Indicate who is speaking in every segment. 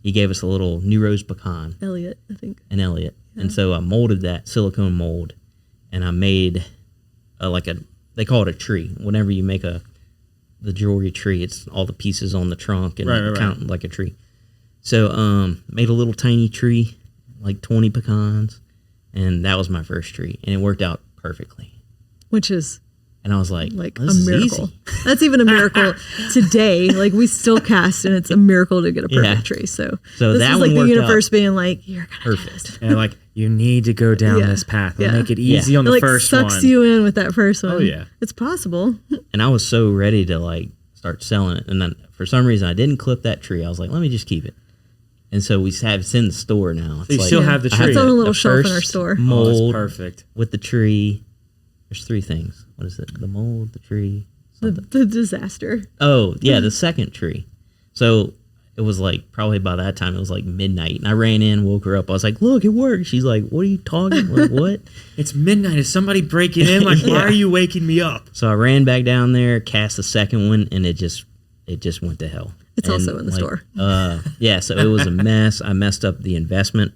Speaker 1: he gave us a little New Rose pecan.
Speaker 2: Elliot, I think.
Speaker 1: And Elliot. Yeah. And so I molded that silicone mold, and I made they call it a tree. Whenever you make the jewelry tree, it's all the pieces on the trunk and count like a tree. So made a little tiny tree, like 20 pecans, and that was my first tree, and it worked out perfectly.
Speaker 2: Which is...
Speaker 1: And I was like
Speaker 2: a miracle. That's even a miracle today. Like, we still cast, and it's a miracle to get a perfect tree. So this
Speaker 1: that
Speaker 2: is like the universe being like, you're gonna
Speaker 1: perfect.
Speaker 2: do it.
Speaker 3: And like, you need to go down this path. We'll make it easy on the
Speaker 2: like
Speaker 3: first one.
Speaker 2: sucks you in with that first one.
Speaker 3: Oh yeah,
Speaker 2: it's possible.
Speaker 1: And I was so ready to like start selling it, and then for some reason I didn't clip that tree. I was like, let me just keep it. And so we have it's in the store now.
Speaker 3: So you still have the tree.
Speaker 2: It's on a little shelf in our store.
Speaker 1: Mold,
Speaker 3: perfect
Speaker 1: with the tree. There's 3 things. What is it? The mold, the tree,
Speaker 2: the disaster.
Speaker 1: Oh, yeah, the second tree. So it was like, probably by that time, it was like midnight. And I ran in, woke her up. I was like, look, it worked. She's like, what are you talking? Like, what?
Speaker 3: It's midnight. Is somebody breaking in? Like, why are you waking me up?
Speaker 1: So I ran back down there, cast the second one, and it just went to hell.
Speaker 2: It's also in the store.
Speaker 1: Yeah, so it was a mess. I messed up the investment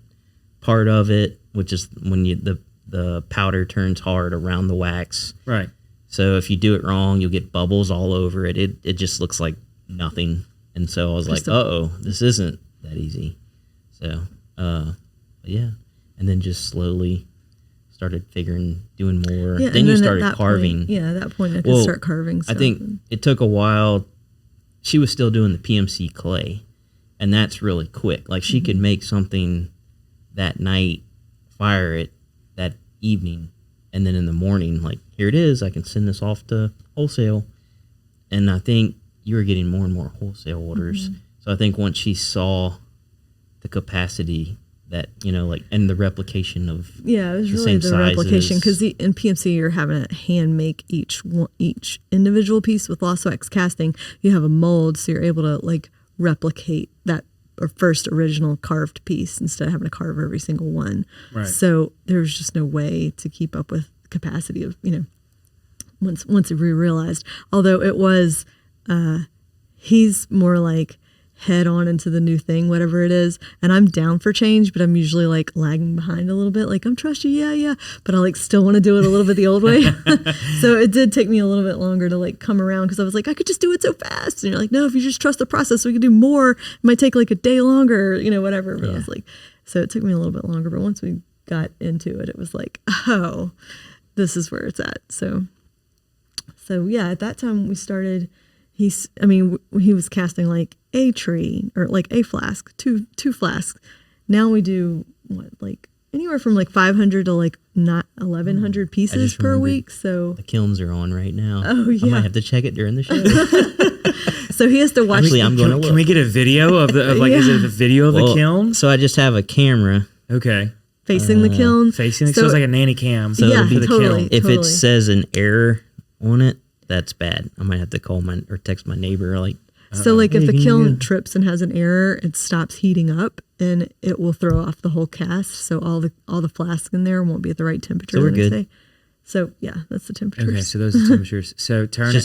Speaker 1: part of it, which is when the powder turns hard around the wax.
Speaker 3: Right.
Speaker 1: So if you do it wrong, you'll get bubbles all over it. It just looks like nothing. And so I was like, uh-oh, this isn't that easy. So, yeah. And then just slowly started doing more.
Speaker 2: Yeah,
Speaker 1: then you started carving.
Speaker 2: At that point I could start carving stuff.
Speaker 1: I think it took a while. She was still doing the PMC clay, and that's really quick. Like, she could make something that night, fire it that evening, and then in the morning, like, here it is, I can send this off to wholesale. And I think you were getting more and more wholesale orders. So I think once she saw the capacity that, and the replication of
Speaker 2: it was really the replication, because in PMC you're having to hand make each individual piece. With Lost Wax casting, you have a mold, so you're able to like replicate that first original carved piece instead of having to carve every single one.
Speaker 3: Right.
Speaker 2: So there's just no way to keep up with the capacity of, once we realized, although it was, he's more like head on into the new thing, whatever it is. And I'm down for change, but I'm usually like lagging behind a little bit. Like, I'm trust you. Yeah. But I like still want to do it a little bit the old way. So it did take me a little bit longer to like come around, because I was like, I could just do it so fast. And you're like, no, if you just trust the process, we can do more. It might take like a day longer, whatever. But I was like, so it took me a little bit longer. But once we got into it, it was like, oh, this is where it's at. So yeah, at that time we started, he was casting like a tree or like a flask, two flasks. Now we do like anywhere from like 500 to like not 1,100 pieces per week. So
Speaker 1: the kilns are on right now.
Speaker 2: Oh yeah,
Speaker 1: I might have to check it during the show.
Speaker 2: So he has to watch.
Speaker 1: Actually, I'm going to look.
Speaker 3: Can we get a video of is it a video of the kiln?
Speaker 1: So I just have a camera.
Speaker 3: Okay.
Speaker 2: Facing the kiln.
Speaker 3: Facing the kiln. So it's like a nanny cam.
Speaker 2: So yeah, totally.
Speaker 1: If it says an error on it, that's bad. I might have to call or text my neighbor. Like,
Speaker 2: so like if the kiln trips and has an error, it stops heating up and it will throw off the whole cast. So all the flasks in there won't be at the right temperature.
Speaker 1: So we're good.
Speaker 2: Day. So yeah, that's the temperature.
Speaker 3: Okay, so those are temperatures. So turn it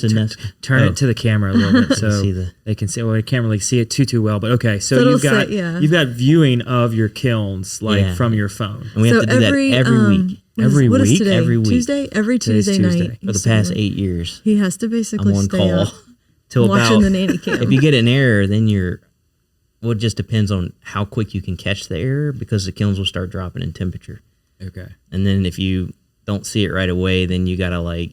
Speaker 3: to the camera a little bit so they can see. Well, I can't really see it too well, but okay. So you've got viewing of your kilns from your phone,
Speaker 1: and we have to do that every week.
Speaker 2: What is today?
Speaker 1: Every week.
Speaker 2: Tuesday? Every Tuesday night.
Speaker 1: For the past 8 years.
Speaker 2: He has to basically
Speaker 1: I'm on
Speaker 2: stay
Speaker 1: call
Speaker 2: up
Speaker 1: till
Speaker 2: watching the nanny cam.
Speaker 1: If you get an error, then it just depends on how quick you can catch the error, because the kilns will start dropping in temperature.
Speaker 3: Okay.
Speaker 1: And then if you don't see it right away, then you got to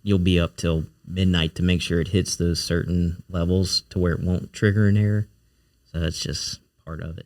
Speaker 1: you'll be up till midnight to make sure it hits those certain levels to where it won't trigger an error. So that's just part of it.